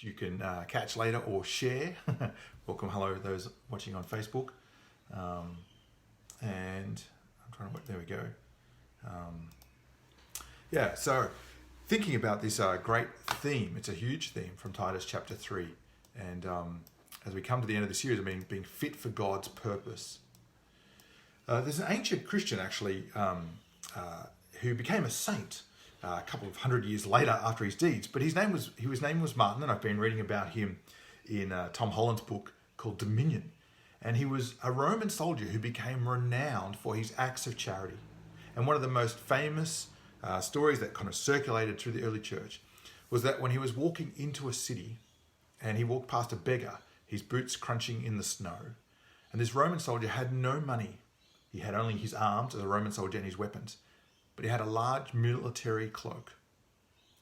which you can catch later or share. Welcome, hello, those watching on Facebook. And I'm trying to work, there we go. So thinking about this great theme, it's a huge theme from Titus chapter 3. And as we come to the end of the series, being fit for God's purpose. There's an ancient Christian actually who became a saint a couple of hundred years later after his deeds, but his name was Martin, and I've been reading about him in Tom Holland's book called Dominion. And he was a Roman soldier who became renowned for his acts of charity. And one of the most famous stories that kind of circulated through the early church was that when he was walking into a city and he walked past a beggar, his boots crunching in the snow, and this Roman soldier had no money. He had only his arms as a Roman soldier and his weapons, but he had a large military cloak.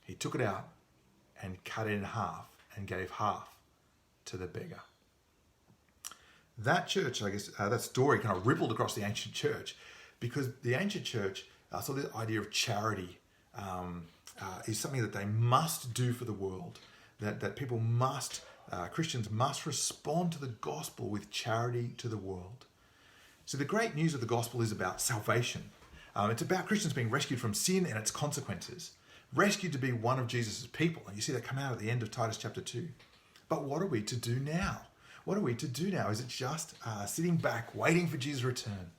He took it out and cut it in half and gave half to the beggar. That church, I guess, that story kind of rippled across the ancient church, because the ancient church saw this idea of charity is something that they must do for the world, that people must, Christians must respond to the gospel with charity to the world. So the great news of the gospel is about salvation. It's about Christians being rescued from sin and its consequences, rescued to be one of Jesus' people. And you see that come out at the end of Titus chapter 2. But what are we to do now? What are we to do now? Is it just sitting back, waiting for Jesus' return?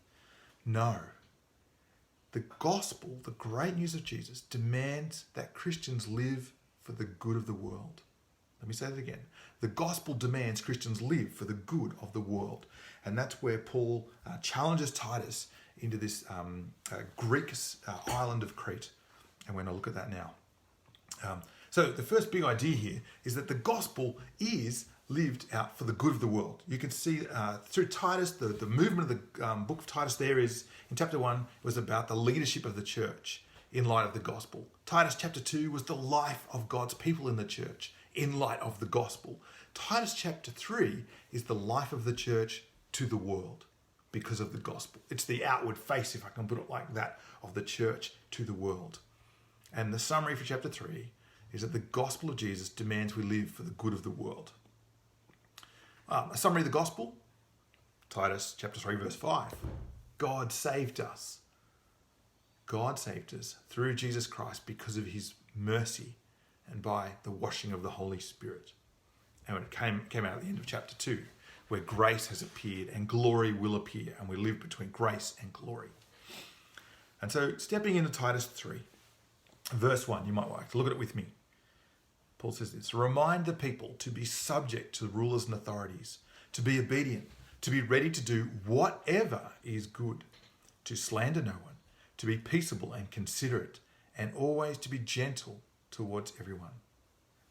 No. The gospel, the great news of Jesus, demands that Christians live for the good of the world. Let me say that again. The gospel demands Christians live for the good of the world. And that's where Paul challenges Titus into this Greek island of Crete. And we're going to look at that now. So the first big idea here is that the gospel is lived out for the good of the world. You can see through Titus, the movement of the book of Titus there is, in chapter 1, was about the leadership of the church in light of the gospel. Titus chapter 2 was the life of God's people in the church in light of the gospel. Titus chapter 3 is the life of the church to the world because of the gospel. It's the outward face, if I can put it like that, of the church to the world. And the summary for chapter 3 is that the gospel of Jesus demands we live for the good of the world. A summary of the gospel, Titus chapter 3 verse 5. God saved us. God saved us through Jesus Christ because of his mercy and by the washing of the Holy Spirit. And when it came out at the end of chapter 2, where grace has appeared and glory will appear, and we live between grace and glory. And so stepping into Titus 3, verse 1, you might like to look at it with me. Paul says this: remind the people to be subject to the rulers and authorities, to be obedient, to be ready to do whatever is good, to slander no one, to be peaceable and considerate, and always to be gentle towards everyone.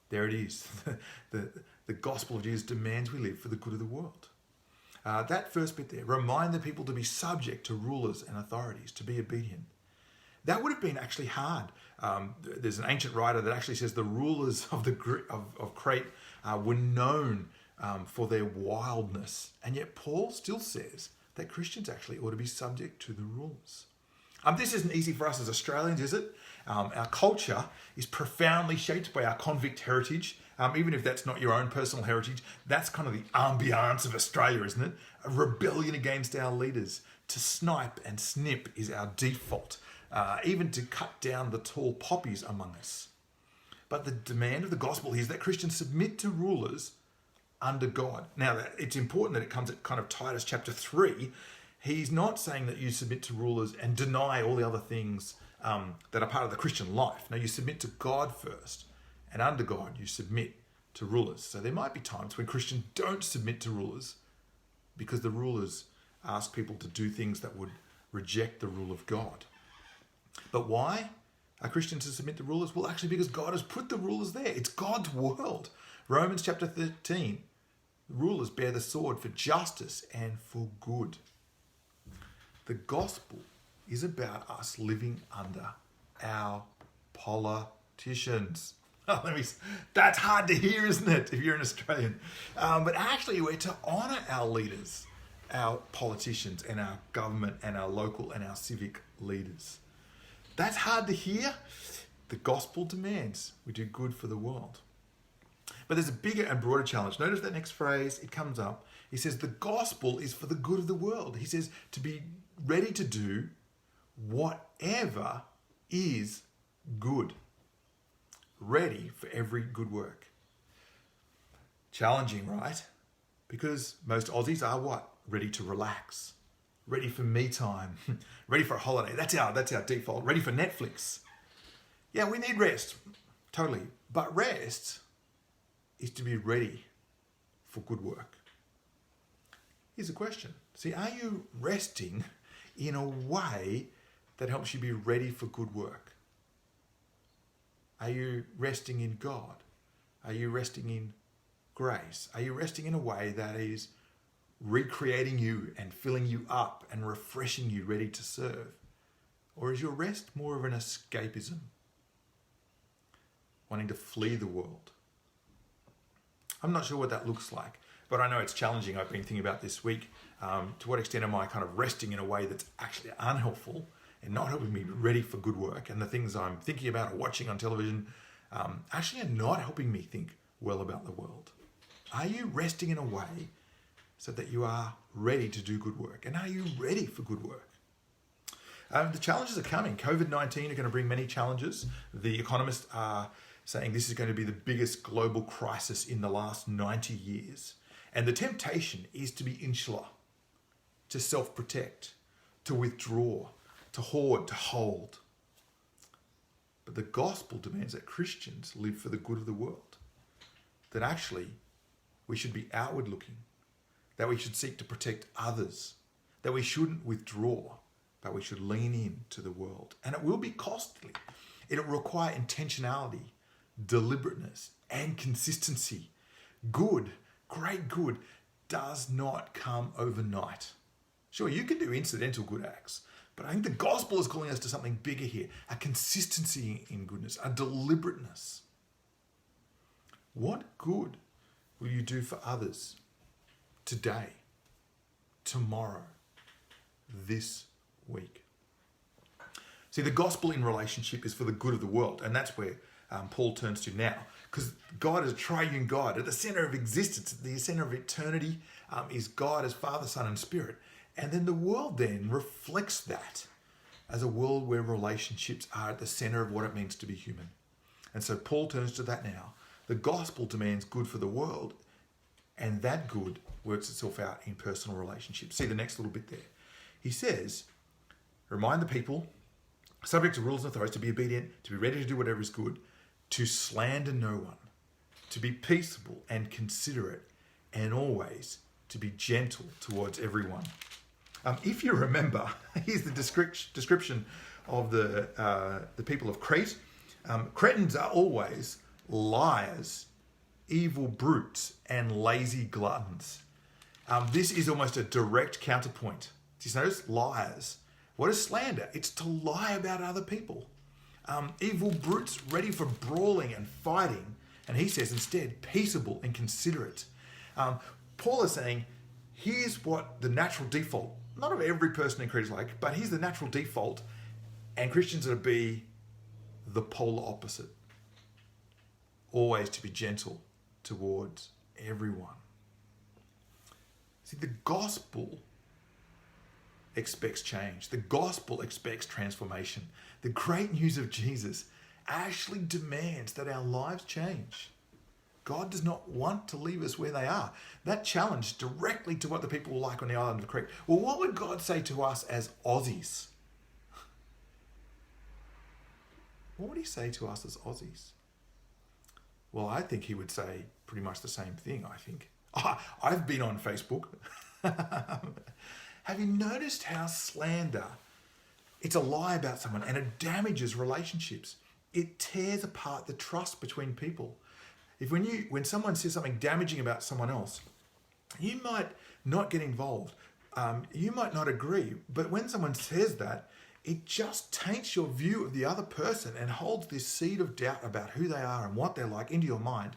There it is. The gospel of Jesus demands we live for the good of the world. That first bit there, remind the people to be subject to rulers and authorities, to be obedient. That would have been actually hard. There's an ancient writer that actually says the rulers of Crete were known for their wildness. And yet Paul still says that Christians actually ought to be subject to the rules. This isn't easy for us as Australians, is it? Our culture is profoundly shaped by our convict heritage. Even if that's not your own personal heritage, that's kind of the ambiance of Australia, isn't it? A rebellion against our leaders. To snipe and snip is our default. Even to cut down the tall poppies among us. But the demand of the gospel is that Christians submit to rulers under God. Now, it's important that it comes at kind of Titus chapter 3. He's not saying that you submit to rulers and deny all the other things that are part of the Christian life. No, you submit to God first, and under God you submit to rulers. So there might be times when Christians don't submit to rulers because the rulers ask people to do things that would reject the rule of God. But why are Christians to submit to rulers? Well, actually because God has put the rulers there. It's God's world. Romans chapter 13, rulers bear the sword for justice and for good. The gospel is about us living under our politicians. That's hard to hear, isn't it, if you're an Australian? But actually we're to honour our leaders, our politicians and our government and our local and our civic leaders. That's hard to hear. The gospel demands we do good for the world. But there's a bigger and broader challenge. Notice that next phrase, it comes up. He says, the gospel is for the good of the world. He says to be ready to do whatever is good. Ready for every good work. Challenging, right? Because most Aussies are what? Ready to relax. Ready for me time. Ready for a holiday. That's our default. Ready for Netflix. Yeah, we need rest. Totally. But rest is to be ready for good work. Here's a question. See, are you resting in a way that helps you be ready for good work? Are you resting in God? Are you resting in grace? Are you resting in a way that is recreating you and filling you up and refreshing you, ready to serve? Or is your rest more of an escapism? Wanting to flee the world? I'm not sure what that looks like, but I know it's challenging. I've been thinking about this week. To what extent am I kind of resting in a way that's actually unhelpful and not helping me be ready for good work? And the things I'm thinking about or watching on television actually are not helping me think well about the world. Are you resting in a way so that you are ready to do good work? And are you ready for good work? The challenges are coming. COVID-19 are going to bring many challenges. The economists are saying this is going to be the biggest global crisis in the last 90 years. And the temptation is to be insular, to self-protect, to withdraw, to hoard, to hold. But the gospel demands that Christians live for the good of the world. That actually we should be outward looking, that we should seek to protect others, that we shouldn't withdraw, but we should lean in to the world. And it will be costly. It will require intentionality, deliberateness, and consistency. Good, great good, does not come overnight. Sure, you can do incidental good acts, but I think the gospel is calling us to something bigger here, a consistency in goodness, a deliberateness. What good will you do for others today, tomorrow, this week? See, the gospel in relationship is for the good of the world, and that's where Paul turns to now, because God is a triune God. At the center of existence, at the center of eternity, is God as Father, Son, and Spirit. And then the world then reflects that as a world where relationships are at the center of what it means to be human. And so Paul turns to that now. The gospel demands good for the world, and that good works itself out in personal relationships. See the next little bit there. He says, remind the people, subject to rules and authorities, to be obedient, to be ready to do whatever is good, to slander no one, to be peaceable and considerate, and always to be gentle towards everyone. If you remember, here's the description of the people of Crete. Cretans are always liars, evil brutes, and lazy gluttons. This is almost a direct counterpoint. Just notice liars. What is slander? It's to lie about other people. Evil brutes ready for brawling and fighting. And he says instead, peaceable and considerate. Paul is saying, here's what the natural default, not of every person in Crete is like, but here's the natural default. And Christians are to be the polar opposite. Always to be gentle towards everyone. See, the gospel expects change. The gospel expects transformation. The great news of Jesus actually demands that our lives change. God does not want to leave us where they are. That challenge directly to what the people were like on the island of Crete. Well, what would God say to us as Aussies? What would he say to us as Aussies? Well, I think he would say pretty much the same thing, I think. I've been on Facebook. Have you noticed how slander, it's a lie about someone and it damages relationships. It tears apart the trust between people. If when someone says something damaging about someone else, you might not get involved. You might not agree. But when someone says that, it just taints your view of the other person and holds this seed of doubt about who they are and what they're like into your mind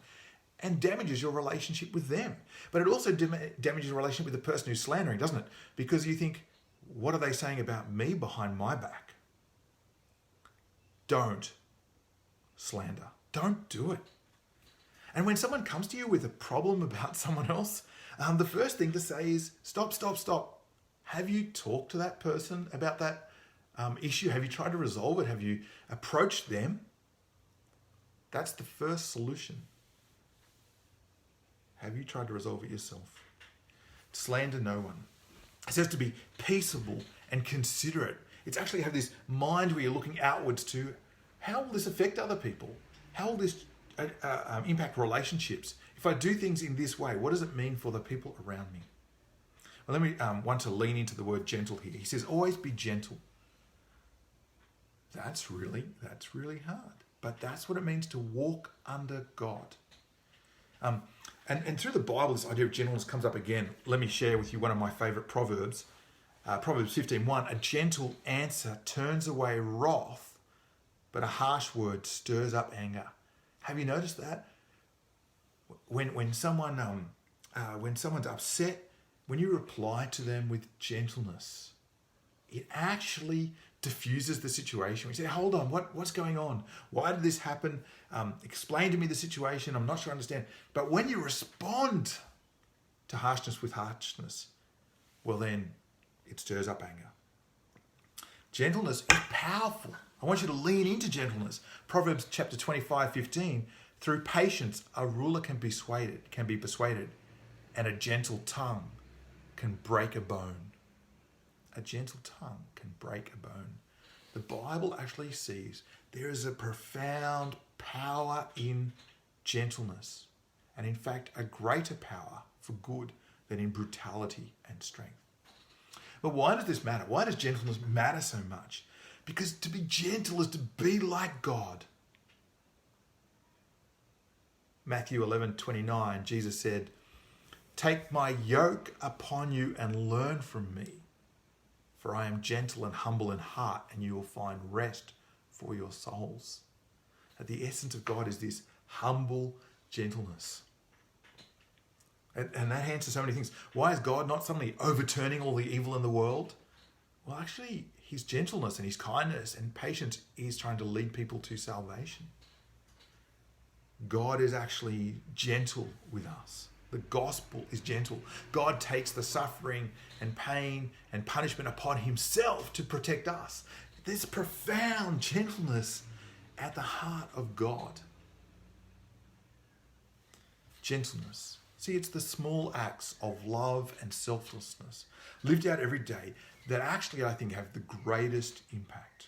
and damages your relationship with them. But it also damages your relationship with the person who's slandering, doesn't it? Because you think, what are they saying about me behind my back? Don't slander. Don't do it. And when someone comes to you with a problem about someone else, the first thing to say is, stop. Have you talked to that person about that issue? Have you tried to resolve it? Have you approached them? That's the first solution. Have you tried to resolve it yourself? Slander no one. It says to be peaceable and considerate. It's actually have this mind where you're looking outwards to, how will this affect other people? How will this impact relationships? If I do things in this way, what does it mean for the people around me? Well, let me want to lean into the word gentle here. He says, always be gentle. That's really hard. But that's what it means to walk under God. And through the Bible, this idea of gentleness comes up again. Let me share with you one of my favorite Proverbs. Proverbs 15:1, a gentle answer turns away wrath, but a harsh word stirs up anger. Have you noticed that? When someone's upset, when you reply to them with gentleness, it actually diffuses the situation. We say, hold on, what's going on? Why did this happen? Explain to me the situation. I'm not sure I understand. But when you respond to harshness with harshness, well then, it stirs up anger. Gentleness is powerful. I want you to lean into gentleness. Proverbs chapter 25:15, through patience, a ruler can be persuaded, and a gentle tongue can break a bone. A gentle tongue can break a bone. The Bible actually sees there is a profound power in gentleness, and in fact, a greater power for good than in brutality and strength. But why does this matter? Why does gentleness matter so much? Because to be gentle is to be like God. Matthew 11:29, Jesus said, "Take my yoke upon you and learn from me, for I am gentle and humble in heart, and you will find rest for your souls." At the essence of God is this humble gentleness. And that answers so many things. Why is God not suddenly overturning all the evil in the world? Well, actually, his gentleness and his kindness and patience is trying to lead people to salvation. God is actually gentle with us. The gospel is gentle. God takes the suffering and pain and punishment upon himself to protect us. There's profound gentleness at the heart of God. Gentleness. See, it's the small acts of love and selflessness lived out every day that actually, I think, have the greatest impact.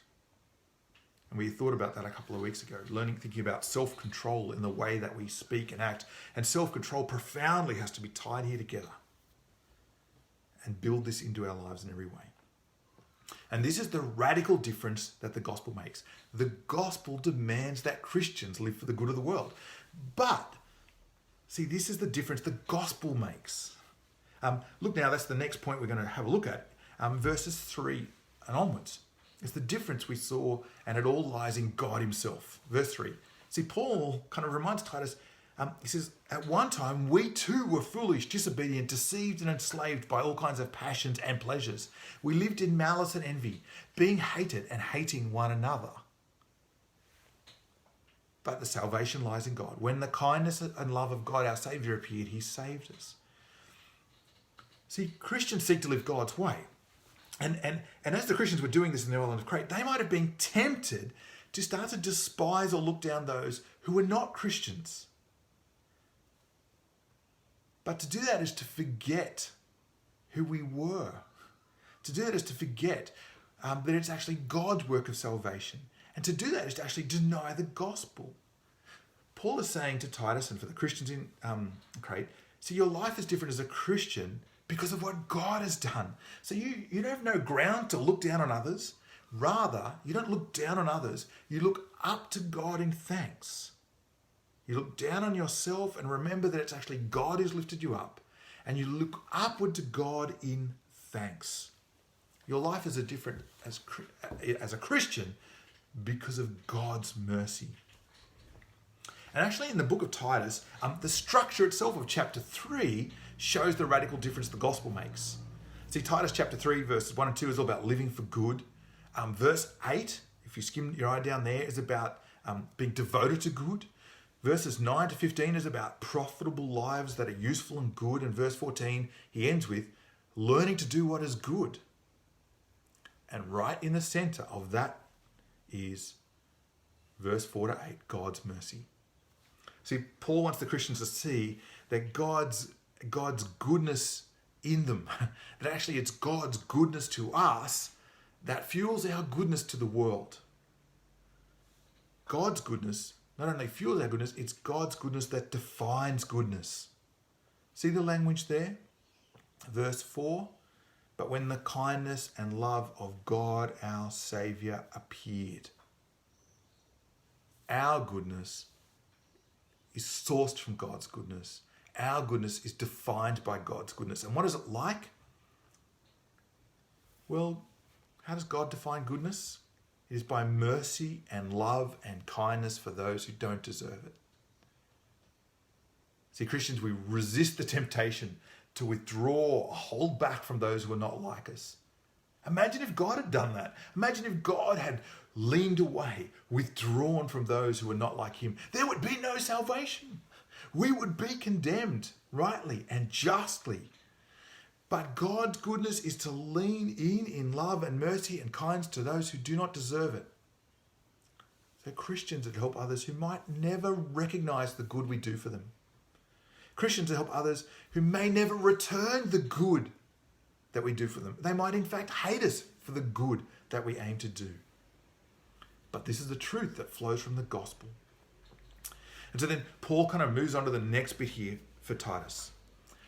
And we thought about that a couple of weeks ago, thinking about self-control in the way that we speak and act. And self-control profoundly has to be tied here together and build this into our lives in every way. And this is the radical difference that the gospel makes. The gospel demands that Christians live for the good of the world. But see, this is the difference the gospel makes. Look now, that's the next point we're going to have a look at. Verses 3 and onwards. It's the difference we saw, and it all lies in God himself. Verse 3. See, Paul kind of reminds Titus, he says, at one time we too were foolish, disobedient, deceived and enslaved by all kinds of passions and pleasures. We lived in malice and envy, being hated and hating one another. But the salvation lies in God. When the kindness and love of God, our Saviour, appeared, he saved us. See, Christians seek to live God's way. And as the Christians were doing this in the island of Crete, they might have been tempted to start to despise or look down those who were not Christians. But to do that is to forget who we were. To do that is to forget that it's actually God's work of salvation. And to do that is to actually deny the gospel. Paul is saying to Titus and for the Christians in Crete, see, your life is different as a Christian because of what God has done. So you have no ground to look down on others. Rather, you don't look down on others. You look up to God in thanks. You look down on yourself and remember that it's actually God who's lifted you up. And you look upward to God in thanks. Your life is different as a Christian because of God's mercy. And actually in the book of Titus, the structure itself of chapter 3 shows the radical difference the gospel makes. See, Titus chapter 3 verses 1 and 2 is all about living for good. Verse 8, if you skim your eye down there, is about being devoted to good. Verses 9 to 15 is about profitable lives that are useful and good. And verse 14, he ends with learning to do what is good. And right in the center of that is verse 4 to 8, God's mercy. See, Paul wants the Christians to see that God's goodness in them, that actually it's God's goodness to us that fuels our goodness to the world. God's goodness not only fuels our goodness, it's God's goodness that defines goodness. See the language there? Verse 4, but when the kindness and love of God our Saviour appeared. Our goodness is sourced from God's goodness. Our goodness is defined by God's goodness. And what is it like? Well, how does God define goodness? It is by mercy and love and kindness for those who don't deserve it. See, Christians, we resist the temptation to withdraw, hold back from those who are not like us. Imagine if God had done that. Imagine if God had leaned away, withdrawn from those who were not like him. There would be no salvation. We would be condemned rightly and justly. But God's goodness is to lean in love and mercy and kindness to those who do not deserve it. So Christians that help others who might never recognize the good we do for them. Christians that help others who may never return the good that we do for them. They might in fact hate us for the good that we aim to do. But this is the truth that flows from the gospel. And so then Paul kind of moves on to the next bit here for Titus.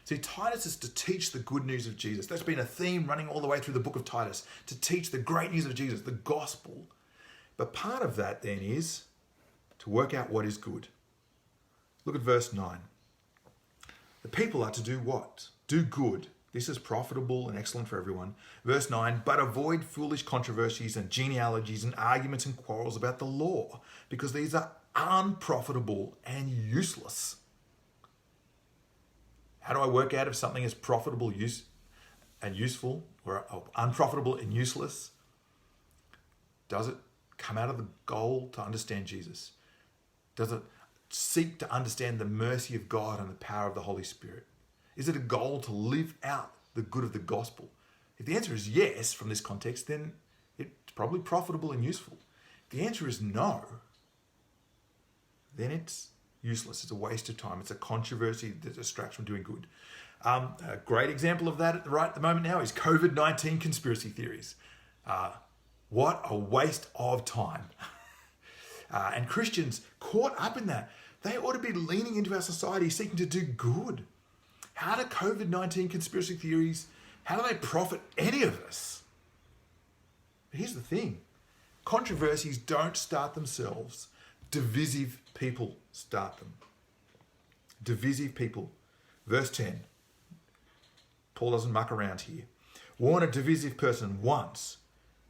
See, Titus is to teach the good news of Jesus. That's been a theme running all the way through the book of Titus, to teach the great news of Jesus, the gospel. But part of that then is to work out what is good. Look at verse 9. The people are to do what? Do good. This is profitable and excellent for everyone. Verse 9, but avoid foolish controversies and genealogies and arguments and quarrels about the law, because these are unprofitable and useless. How do I work out if something is profitable and useful or unprofitable and useless? Does it come out of the goal to understand Jesus? Does it seek to understand the mercy of God and the power of the Holy Spirit? Is it a goal to live out the good of the gospel? If the answer is yes from this context, then it's probably profitable and useful. If the answer is no, then it's useless. It's a waste of time. It's a controversy that distracts from doing good. A great example of that at the moment now is COVID-19 conspiracy theories. What a waste of time. And Christians caught up in that, they ought to be leaning into our society seeking to do good. How do COVID-19 conspiracy theories, how do they profit any of us? But here's the thing. Controversies don't start themselves. Divisive people start them. Divisive people. Verse 10. Paul doesn't muck around here. Warn a divisive person once,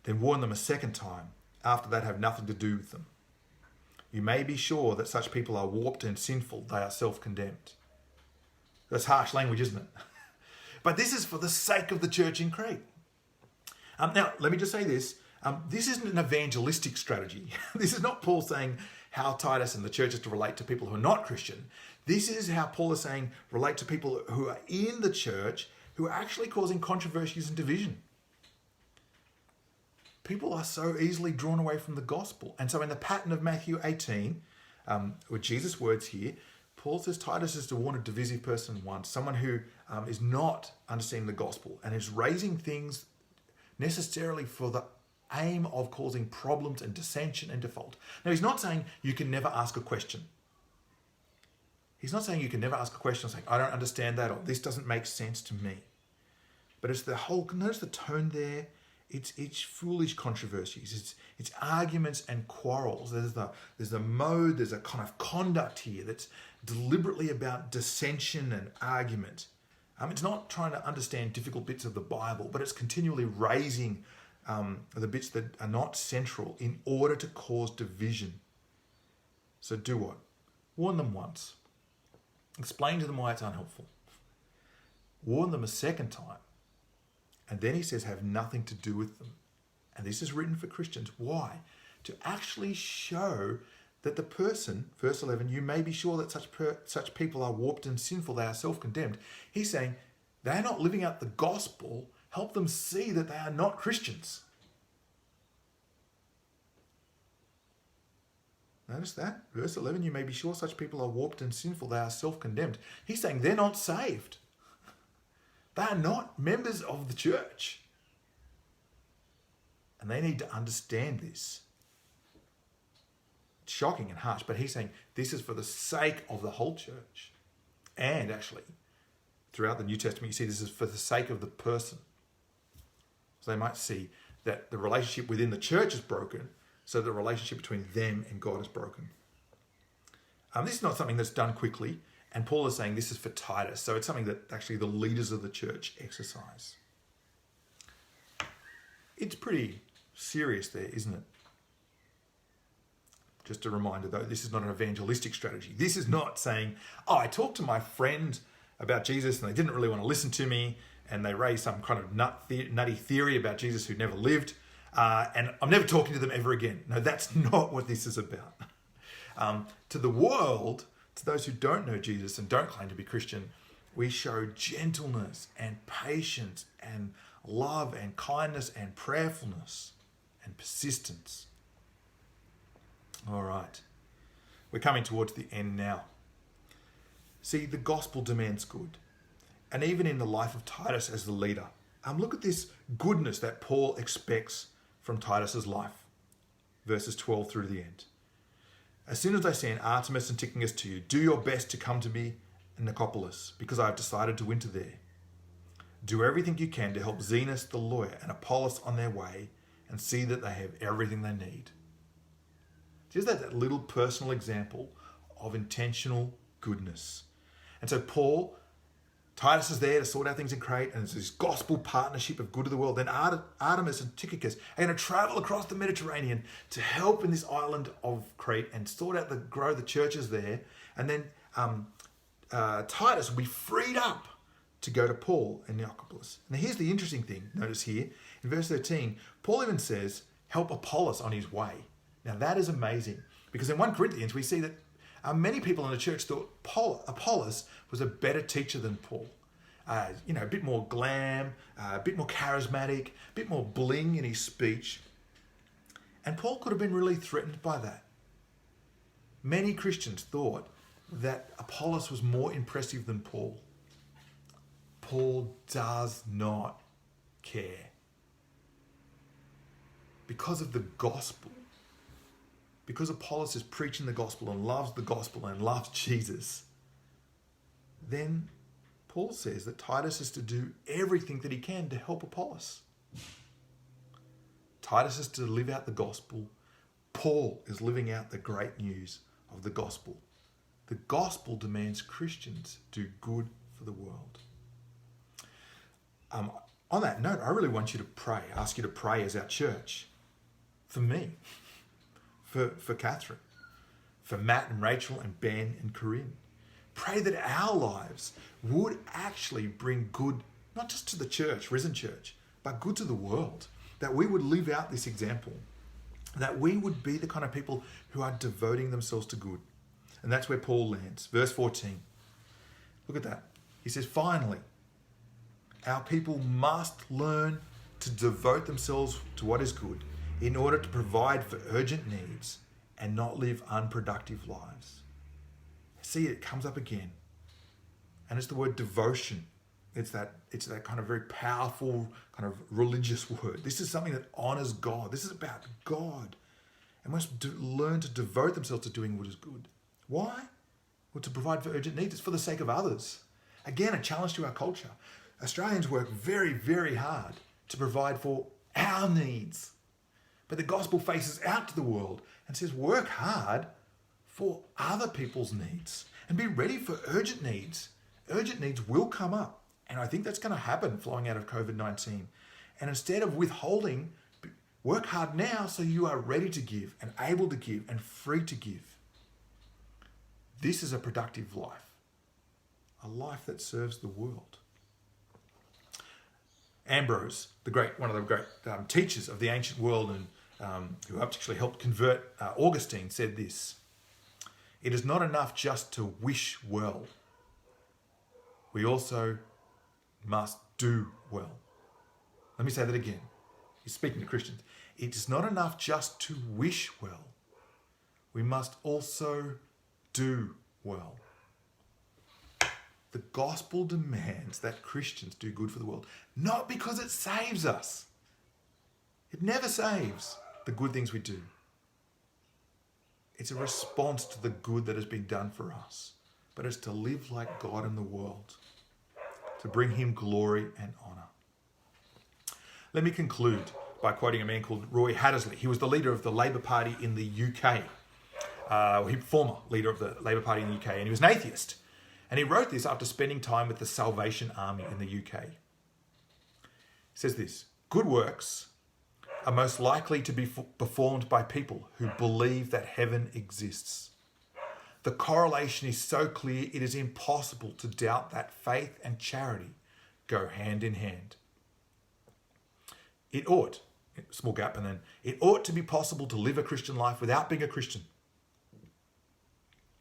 then warn them a second time. After that, have nothing to do with them. You may be sure that such people are warped and sinful. They are self-condemned. That's harsh language, isn't it? But this is for the sake of the church in Crete. Now, let me just say this. This isn't an evangelistic strategy. This is not Paul saying how Titus and the church is to relate to people who are not Christian. This is how Paul is saying relate to people who are in the church who are actually causing controversies and division. People are so easily drawn away from the gospel. And so in the pattern of Matthew 18, with Jesus' words here, Paul says Titus is to warn a divisive person once, someone who is not understanding the gospel and is raising things necessarily for the aim of causing problems and dissension and default. Now, he's not saying you can never ask a question. He's not saying you can never ask a question saying, I don't understand that, or this doesn't make sense to me. But it's the whole, notice the tone there. It's foolish controversies. It's arguments and quarrels. There's a mode, there's a kind of conduct here that's deliberately about dissension and argument. It's not trying to understand difficult bits of the Bible, but it's continually raising the bits that are not central in order to cause division. So do what? Warn them once. Explain to them why it's unhelpful. Warn them a second time. And then he says, have nothing to do with them. And this is written for Christians. Why? To actually show that the person, verse 11, you may be sure that such people are warped and sinful, they are self-condemned. He's saying they're not living out the gospel. Help them see that they are not Christians. Notice that. Verse 11, you may be sure such people are warped and sinful, they are self-condemned. He's saying they're not saved. They are not members of the church. And they need to understand this. It's shocking and harsh, but he's saying this is for the sake of the whole church. And actually, throughout the New Testament, you see this is for the sake of the person. So they might see that the relationship within the church is broken, so the relationship between them and God is broken. This is not something that's done quickly, and Paul is saying this is for Titus. So it's something that actually the leaders of the church exercise. It's pretty serious there, isn't it? Just a reminder though, this is not an evangelistic strategy. This is not saying, oh, I talked to my friend about Jesus and they didn't really want to listen to me and they raised some kind of nutty theory about Jesus who never lived. And I'm never talking to them ever again. No, that's not what this is about. To the world, to those who don't know Jesus and don't claim to be Christian, we show gentleness and patience and love and kindness and prayerfulness and persistence. All right. We're coming towards the end now. See, the gospel demands good. And even in the life of Titus as the leader, look at this goodness that Paul expects from Titus's life. Verses 12 through to the end. As soon as I send Artemis and Tychicus to you, do your best to come to me in Nicopolis, because I have decided to winter there. Do everything you can to help Zenas the lawyer and Apollos on their way and see that they have everything they need. Just that little personal example of intentional goodness. And so Titus is there to sort out things in Crete, and there's this gospel partnership of good of the world. Then Artemis and Tychicus are going to travel across the Mediterranean to help in this island of Crete and grow the churches there. And then Titus will be freed up to go to Paul in Nicopolis. Now here's the interesting thing, notice here, in verse 13, Paul even says, help Apollos on his way. Now that is amazing, because in 1 Corinthians we see that many people in the church thought Apollos was a better teacher than Paul. A bit more glam, a bit more charismatic, a bit more bling in his speech. And Paul could have been really threatened by that. Many Christians thought that Apollos was more impressive than Paul. Paul does not care. Because of the gospel, because Apollos is preaching the gospel and loves Jesus, then Paul says that Titus is to do everything that he can to help Apollos. Titus is to live out the gospel. Paul is living out the great news of the gospel. The gospel demands Christians do good for the world. On that note, I really want you to pray, ask you to pray as our church. For me, for Catherine, for Matt and Rachel and Ben and Corinne. Pray that our lives would actually bring good, not just to the church, risen church, but good to the world. That we would live out this example. That we would be the kind of people who are devoting themselves to good. And that's where Paul lands. Verse 14. Look at that. He says, finally, our people must learn to devote themselves to what is good in order to provide for urgent needs and not live unproductive lives. See, it comes up again. And it's the word devotion. It's that kind of very powerful kind of religious word. This is something that honors God. This is about God. And must learn to devote themselves to doing what is good. Why? Well, to provide for urgent needs. It's for the sake of others. Again, a challenge to our culture. Australians work very, very hard to provide for our needs. But the gospel faces out to the world and says, work hard for other people's needs and be ready for urgent needs. Urgent needs will come up. And I think that's going to happen flowing out of COVID-19. And instead of withholding, work hard now so you are ready to give and able to give and free to give. This is a productive life. A life that serves the world. Ambrose, one of the great teachers of the ancient world and who actually helped convert Augustine, said this. It is not enough just to wish well. We also must do well. Let me say that again. He's speaking to Christians. It is not enough just to wish well. We must also do well. The gospel demands that Christians do good for the world, not because it saves us. It never saves the good things we do. It's a response to the good that has been done for us, but it's to live like God in the world, to bring him glory and honour. Let me conclude by quoting a man called Roy Hattersley. He was the leader of the Labour Party in the UK. Former leader of the Labour Party in the UK, and he was an atheist. And he wrote this after spending time with the Salvation Army in the UK. He says this: good works are most likely to be performed by people who believe that heaven exists. The correlation is so clear it is impossible to doubt that faith and charity go hand in hand. It ought, small gap, and then, it ought to be possible to live a Christian life without being a Christian.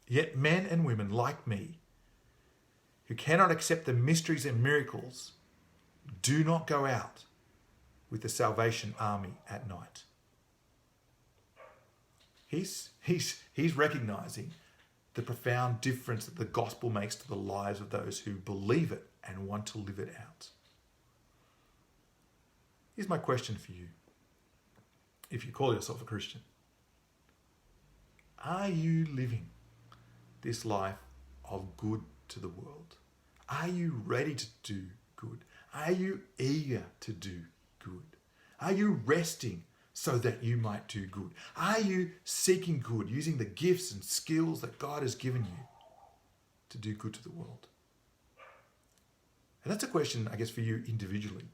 Yet men and women like me, who cannot accept the mysteries and miracles, do not go out with the Salvation Army at night. He's recognizing the profound difference that the gospel makes to the lives of those who believe it and want to live it out. Here's my question for you. If you call yourself a Christian, are you living this life of good to the world? Are you ready to do good? Are you eager to do good? Are you resting so that you might do good? Are you seeking good, using the gifts and skills that God has given you to do good to the world? And that's a question, I guess, for you individually.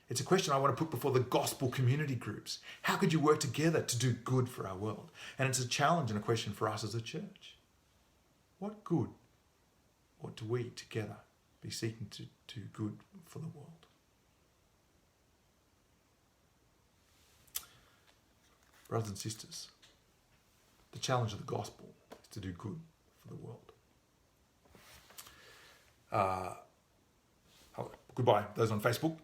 It's a question I want to put before the gospel community groups. How could you work together to do good for our world? And it's a challenge and a question for us as a church. What good ought do we together be seeking to do good for the world? Brothers and sisters, the challenge of the gospel is to do good for the world. Goodbye, those on Facebook.